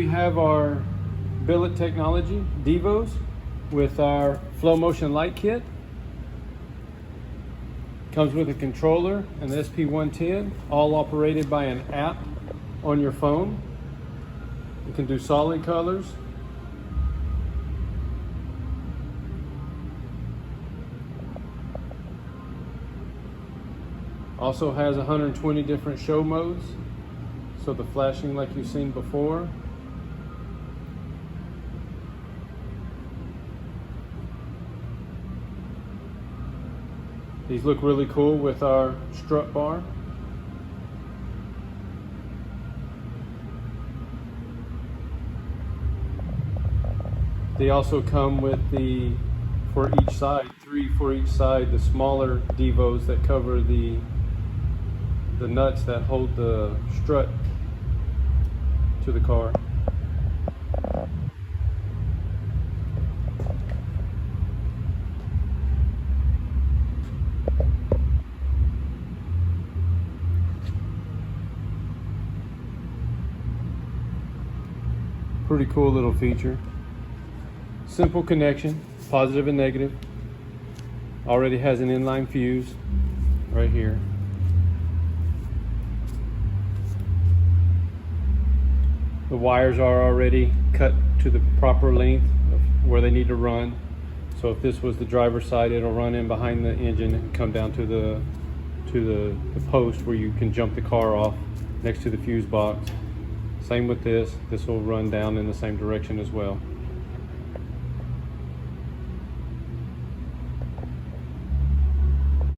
we have our Billet Technology Divos with our flow motion light kit. Comes with a controller, an SP110, all operated by an app on your phone. You can do solid colors. Also has 120 different show modes, so the flashing like you've seen before. These look really cool with our strut bar. They also come with the, for each side, 3 for each side, the smaller Divos that cover the nuts that hold the strut to the car. Pretty cool little feature. Simple connection, positive and negative. Already has an inline fuse right here. The wires are already cut to the proper length of where they need to run. So if this was the driver's side, it'll run in behind the engine and come down to the post where you can jump the car off next to the fuse box. Same with this. This will run down in the same direction as well.